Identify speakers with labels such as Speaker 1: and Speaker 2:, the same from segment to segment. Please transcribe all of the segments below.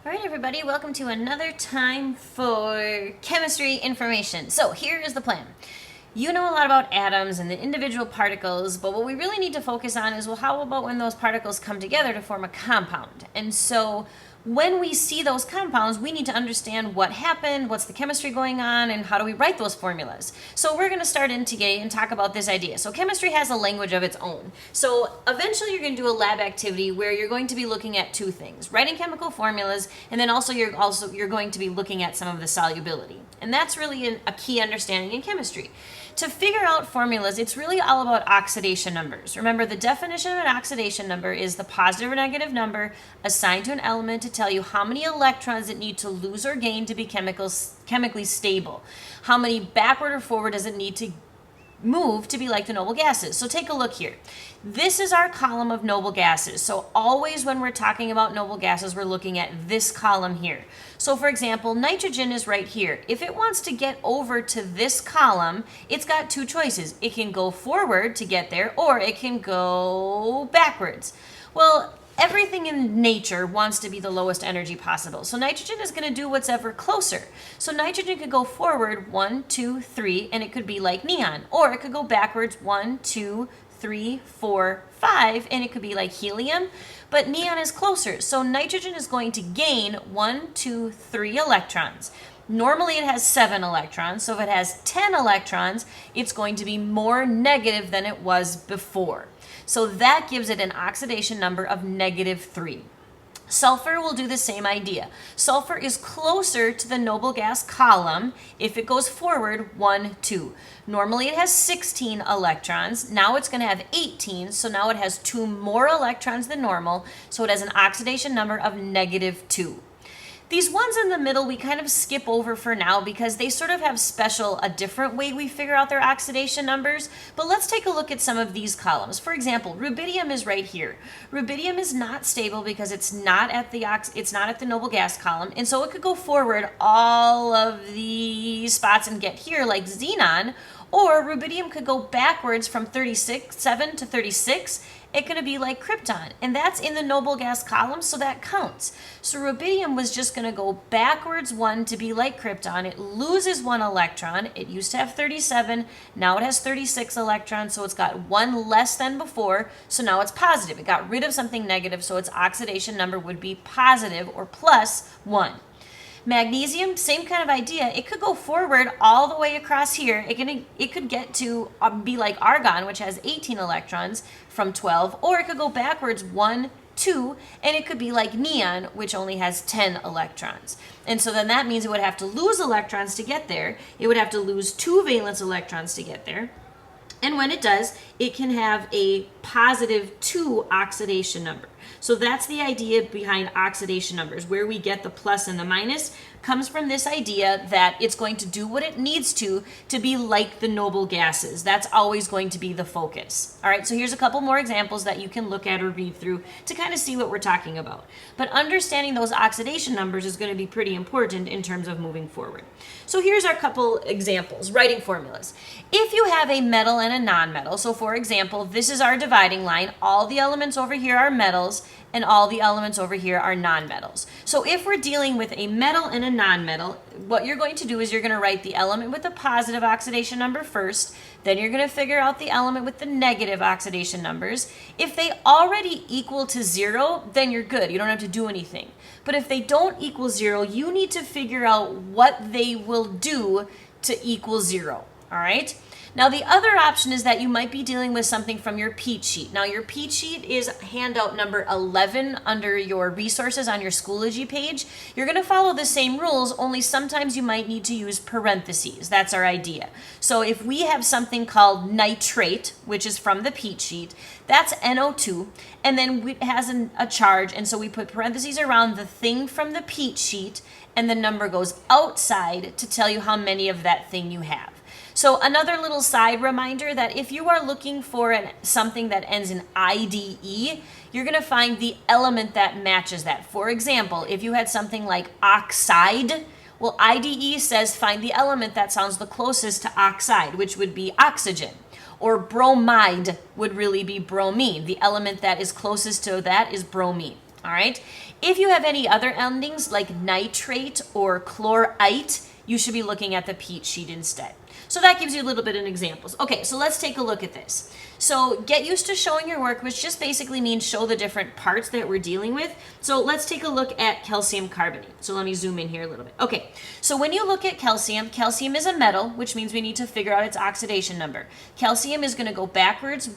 Speaker 1: All right, everybody, welcome to another time for chemistry information. So here is the plan. You know a lot about atoms and the individual particles, but what we really need to focus on is, well, how about when those particles come together to form a compound? And so when we see those compounds, we need to understand what happened, what's the chemistry going on, and how do we write those formulas. So we're going to start in today and talk about this idea. So chemistry has a language of its own. So eventually you're going to do a lab activity where you're going to be looking at two things: writing chemical formulas, and then you're going to be looking at some of the solubility. And that's really a key understanding in chemistry. To figure out formulas, it's really all about oxidation numbers. Remember, the definition of an oxidation number is the positive or negative number assigned to an element to tell you how many electrons it needs to lose or gain to be chemically stable. How many backward or forward does it need to move to be like the noble gases. So take a look here. This is our column of noble gases. So always when we're talking about noble gases, we're looking at this column here. So for example, nitrogen is right here. If it wants to get over to this column, it's got two choices. It can go forward to get there, or it can go backwards. Well, everything in nature wants to be the lowest energy possible. So nitrogen is going to do what's ever closer. So nitrogen could go forward 1, 2, 3, and it could be like neon. Or it could go backwards 1, 2, 3, 4, 5, and it could be like helium. But neon is closer. So nitrogen is going to gain 1, 2, 3 electrons. Normally it has 7 electrons, so if it has 10 electrons, it's going to be more negative than it was before. So that gives it an oxidation number of -3. Sulfur will do the same idea. Sulfur is closer to the noble gas column if it goes forward 1, 2. Normally it has 16 electrons. Now it's going to have 18, so now it has 2 more electrons than normal, so it has an oxidation number of -2. These ones in the middle we kind of skip over for now because they sort of have a different way we figure out their oxidation numbers. But let's take a look at some of these columns. For example, rubidium is right here. Rubidium is not stable because it's not at the noble gas column, and so it could go forward all of the spots and get here like xenon, or rubidium could go backwards from 7 to 36. It could be like krypton, and that's in the noble gas column, so that counts. So rubidium was just going to go backwards 1 to be like krypton. It loses 1 electron. It used to have 37. Now it has 36 electrons, so it's got 1 less than before, so now it's positive. It got rid of something negative, so its oxidation number would be positive or +1. Magnesium, same kind of idea. It could go forward all the way across here. It could get to be like argon, which has 18 electrons from 12, or it could go backwards 1, 2, and it could be like neon, which only has 10 electrons. And so then that means it would have to lose electrons to get there. It would have to lose 2 valence electrons to get there. And when it does, it can have a +2 oxidation number. So that's the idea behind oxidation numbers. Where we get the plus and the minus comes from this idea that it's going to do what it needs to be like the noble gases. That's always going to be the focus. All right, so here's a couple more examples that you can look at or read through to kind of see what we're talking about. But understanding those oxidation numbers is going to be pretty important in terms of moving forward. So here's our couple examples, writing formulas. If you have a metal and a nonmetal, so for example, this is our dividing line. All the elements over here are metals, and all the elements over here are nonmetals. So if we're dealing with a metal and a nonmetal, what you're going to do is you're going to write the element with the positive oxidation number first, then you're going to figure out the element with the negative oxidation numbers. If they already equal to 0, then you're good. You don't have to do anything. But if they don't equal 0, you need to figure out what they will do to equal 0. All right? Now, the other option is that you might be dealing with something from your Pete sheet. Now, your Pete sheet is handout number 11 under your resources on your Schoology page. You're going to follow the same rules, only sometimes you might need to use parentheses. That's our idea. So if we have something called nitrate, which is from the Pete sheet, that's NO2, and then it has a charge, and so we put parentheses around the thing from the Pete sheet, and the number goes outside to tell you how many of that thing you have. So another little side reminder that if you are looking for something that ends in IDE, you're going to find the element that matches that. For example, if you had something like oxide, well, IDE says find the element that sounds the closest to oxide, which would be oxygen. Or bromide would really be bromine. The element that is closest to that is bromine. All right. If you have any other endings like nitrate or chlorite, you should be looking at the peat sheet instead. So that gives you a little bit of examples. Okay, so let's take a look at this. So get used to showing your work, which just basically means show the different parts that we're dealing with. So let's take a look at calcium carbonate. So let me zoom in here a little bit. Okay, so when you look at calcium, calcium is a metal, which means we need to figure out its oxidation number. Calcium is going to go backwards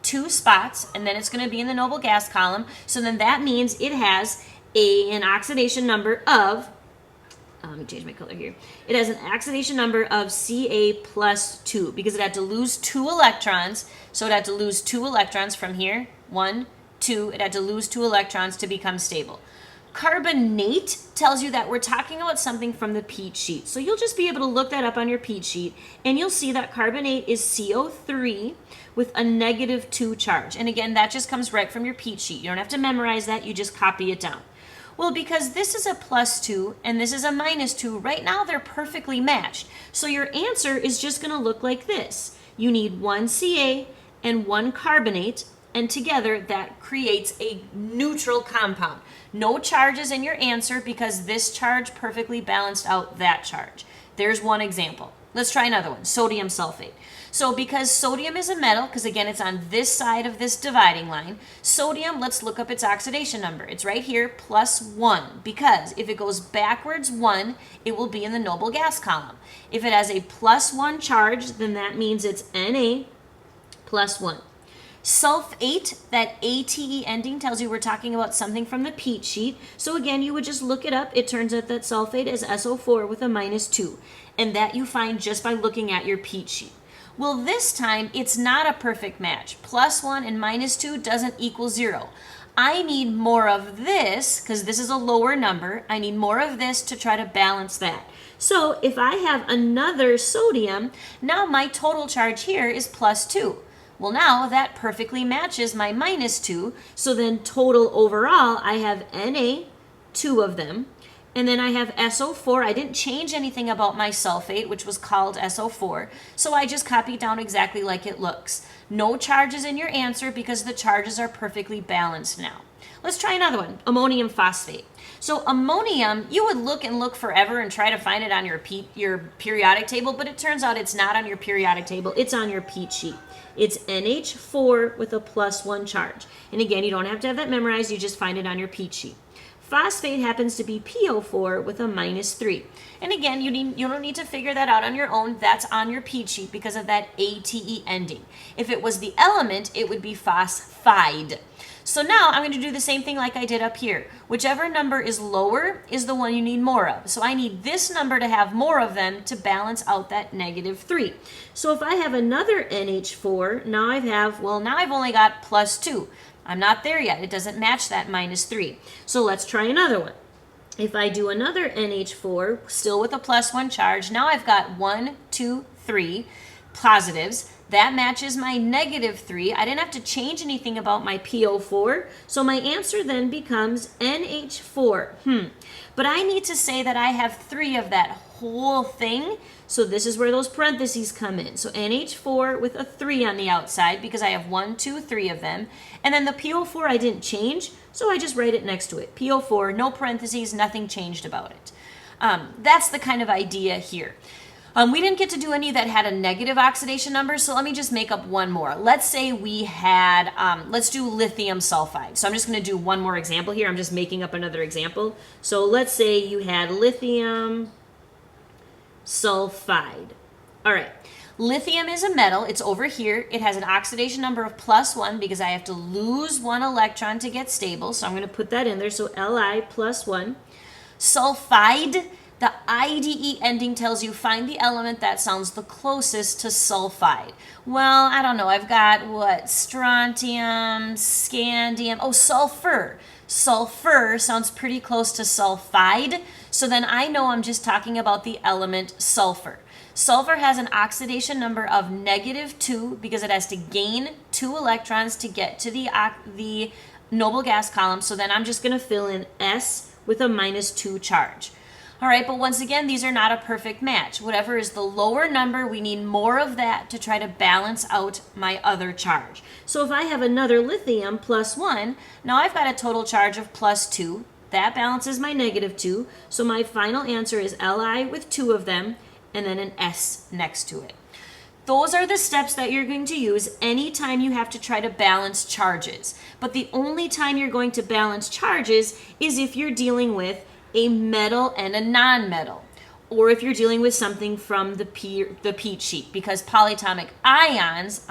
Speaker 1: 2 spots, and then it's going to be in the noble gas column. So then that means it has an oxidation number of, let me change my color here. It has an oxidation number of Ca plus 2 because it had to lose 2 electrons. So it had to lose 2 electrons from here. 1, 2. It had to lose 2 electrons to become stable. Carbonate tells you that we're talking about something from the peat sheet. So you'll just be able to look that up on your peat sheet, and you'll see that carbonate is CO3 with a -2 charge. And again, that just comes right from your peat sheet. You don't have to memorize that. You just copy it down. Well, because this is a +2 and this is a -2, right now they're perfectly matched. So your answer is just going to look like this. You need 1 Ca and 1 carbonate, and together that creates a neutral compound. No charges in your answer because this charge perfectly balanced out that charge. There's one example. Let's try another one, sodium sulfate. So because sodium is a metal, because again it's on this side of this dividing line, sodium, let's look up its oxidation number. It's right here, +1, because if it goes backwards 1, it will be in the noble gas column. If it has a +1 charge, then that means it's Na +1. Sulfate, that ATE ending tells you we're talking about something from the peat sheet. So again, you would just look it up. It turns out that sulfate is SO4 with a -2, and that you find just by looking at your peat sheet. Well, this time it's not a perfect match. +1 and -2 doesn't equal 0. I need more of this, because this is a lower number. I need more of this to try to balance that. So if I have another sodium, now my total charge here is +2. Well, now that perfectly matches my -2, so then total overall, I have Na, 2 of them, and then I have SO4. I didn't change anything about my sulfate, which was called SO4, so I just copied down exactly like it looks. No charges in your answer because the charges are perfectly balanced now. Let's try another one, ammonium phosphate. So ammonium, you would look and look forever and try to find it on your periodic table, but it turns out it's not on your periodic table, it's on your peat sheet. It's NH4 with a +1 charge. And again, you don't have to have that memorized, you just find it on your peat sheet. Phosphate happens to be PO4 with a -3. And again, you don't need to figure that out on your own. That's on your peat sheet because of that ATE ending. If it was the element, it would be phosphide. So now I'm going to do the same thing like I did up here. Whichever number is lower is the one you need more of. So I need this number to have more of them to balance out that -3. So if I have another NH4, now I've only got +2. I'm not there yet. It doesn't match that -3. So let's try another one. If I do another NH4, still with a +1 charge, now I've got 1, 2, 3 positives. That matches my -3. I didn't have to change anything about my PO4, so my answer then becomes NH4. But I need to say that I have 3 of that whole thing, so this is where those parentheses come in. So NH4 with a 3 on the outside because I have 1, 2, 3 of them. And then the PO4 I didn't change, so I just write it next to it. PO4, no parentheses, nothing changed about it. That's the kind of idea here. We didn't get to do any that had a negative oxidation number, so let me just make up one more. Let's say we had, let's do lithium sulfide. So I'm just going to do one more example here. I'm just making up another example. So let's say you had lithium sulfide. All right. Lithium is a metal. It's over here. It has an oxidation number of +1 because I have to lose 1 electron to get stable. So I'm going to put that in there. So Li +1. Sulfide, the IDE ending tells you find the element that sounds the closest to sulfide. Well, I don't know. I've got what? Strontium, scandium. Oh, sulfur. Sulfur sounds pretty close to sulfide. So then I know I'm just talking about the element sulfur. Sulfur has an oxidation number of -2 because it has to gain 2 electrons to get to the noble gas column. So then I'm just going to fill in S with a -2 charge. All right, but once again, these are not a perfect match. Whatever is the lower number, we need more of that to try to balance out my other charge. So if I have another lithium plus 1, now I've got a total charge of plus 2. That balances my negative 2. So my final answer is Li with 2 of them and then an S next to it. Those are the steps that you're going to use anytime you have to try to balance charges. But the only time you're going to balance charges is if you're dealing with a metal and a non-metal, or if you're dealing with something from the Pete sheet, because polyatomic ions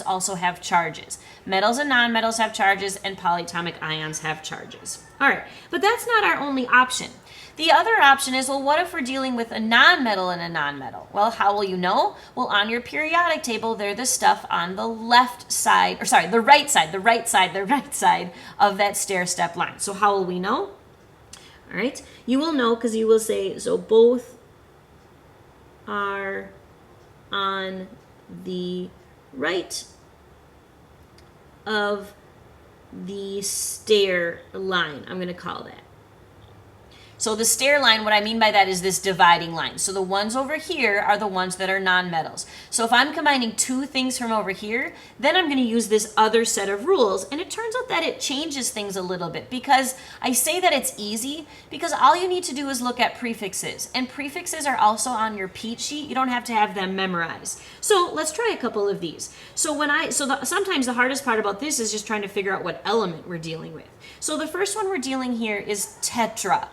Speaker 1: also have charges. Metals and non-metals have charges, and polyatomic ions have charges. All right, but that's not our only option. The other option is, well, what if we're dealing with a non-metal and a non-metal? Well, how will you know? Well, on your periodic table, they're the stuff on the left side, or sorry, the right side of that stair-step line. So how will we know? All right, you will know because you will say, so both are on the right of the stair line, I'm going to call that. So the stair line, what I mean by that is this dividing line. So the ones over here are the ones that are non-metals. So if I'm combining two things from over here, then I'm going to use this other set of rules. And it turns out that it changes things a little bit, because I say that it's easy because all you need to do is look at prefixes. And prefixes are also on your Pete sheet. You don't have to have them memorized. So let's try a couple of these. So sometimes the hardest part about this is just trying to figure out what element we're dealing with. So the first one we're dealing here is tetra.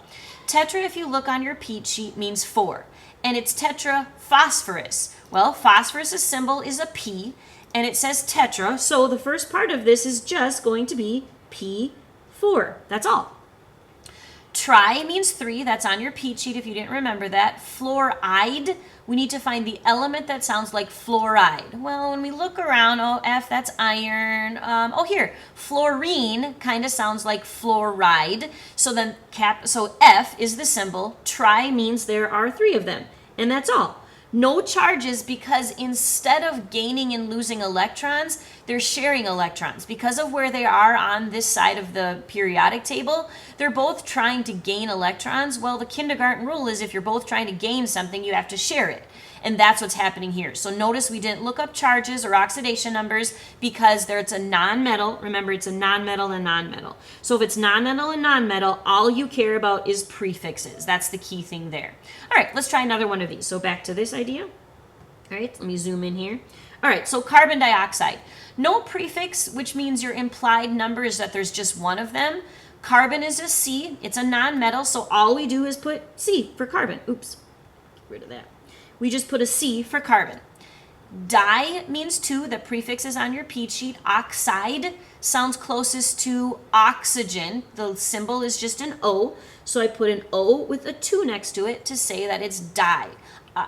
Speaker 1: Tetra, if you look on your Pete sheet, means 4, and it's tetraphosphorus. Well, phosphorus' symbol is a P, and it says tetra, so the first part of this is just going to be P4. That's all. Tri means 3. That's on your Pete sheet if you didn't remember that. Fluoride, we need to find the element that sounds like fluoride. Well, when we look around, oh, F, that's iron. Here, fluorine kind of sounds like fluoride. So F is the symbol. Tri means there are 3 of them, and that's all. No charges, because instead of gaining and losing electrons, they're sharing electrons. Because of where they are on this side of the periodic table, they're both trying to gain electrons. Well, the kindergarten rule is if you're both trying to gain something, you have to share it. And that's what's happening here. So notice we didn't look up charges or oxidation numbers because it's a non-metal. Remember, it's a non-metal and non-metal. So if it's non-metal and non-metal, all you care about is prefixes. That's the key thing there. All right, let's try another one of these. So back to this idea. All right, let me zoom in here. All right, so carbon dioxide. No prefix, which means your implied number is that there's just one of them. Carbon is a C. It's a non-metal, so all we do is put C for carbon. Oops, get rid of that. We just put a C for carbon. Di means 2. The prefix is on your Pete sheet. Oxide sounds closest to oxygen. The symbol is just an O. So I put an O with a 2 next to it to say that it's di.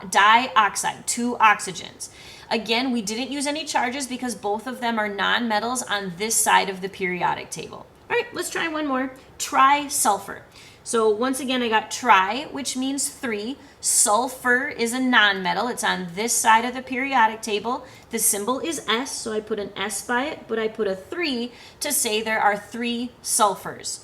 Speaker 1: Dioxide, 2 oxygens. Again, we didn't use any charges because both of them are non-metals on this side of the periodic table. All right, let's try one more. Trisulfur. So once again, I got tri, which means 3. Sulfur is a non-metal. It's on this side of the periodic table. The symbol is S, so I put an S by it, but I put a 3 to say there are 3 sulfurs.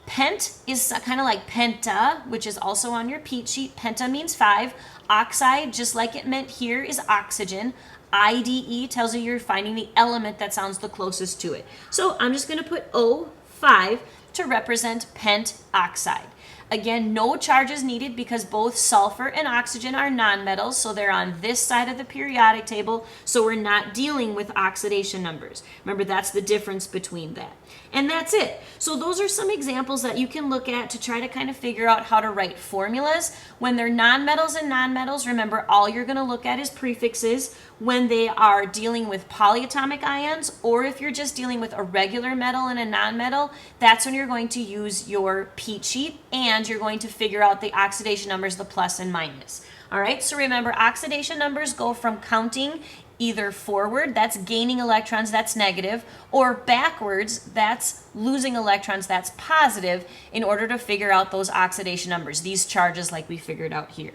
Speaker 1: Pent is kind of like penta, which is also on your Pete sheet. Penta means 5. Oxide, just like it meant here, is oxygen. IDE tells you you're finding the element that sounds the closest to it. So I'm just going to put O5 to represent pentoxide. Again, no charges needed because both sulfur and oxygen are nonmetals, so they're on this side of the periodic table, so we're not dealing with oxidation numbers. Remember, that's the difference between that. And that's it. So those are some examples that you can look at to try to kind of figure out how to write formulas. When they're nonmetals and nonmetals, remember, all you're going to look at is prefixes. When they are dealing with polyatomic ions, or if you're just dealing with a regular metal and a nonmetal, that's when you're going to use your Pete sheet, and you're going to figure out the oxidation numbers, the plus and minus. All right, so remember, oxidation numbers go from counting either forward, that's gaining electrons, that's negative, or backwards, that's losing electrons, that's positive, in order to figure out those oxidation numbers, these charges like we figured out here.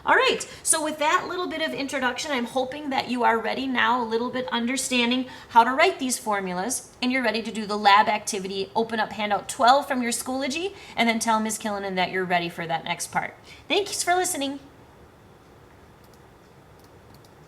Speaker 1: All right, so with that little bit of introduction, I'm hoping that you are ready now, a little bit understanding how to write these formulas, and you're ready to do the lab activity. Open up handout 12 from your Schoology, and then tell Ms. Killinan that you're ready for that next part. Thanks for listening.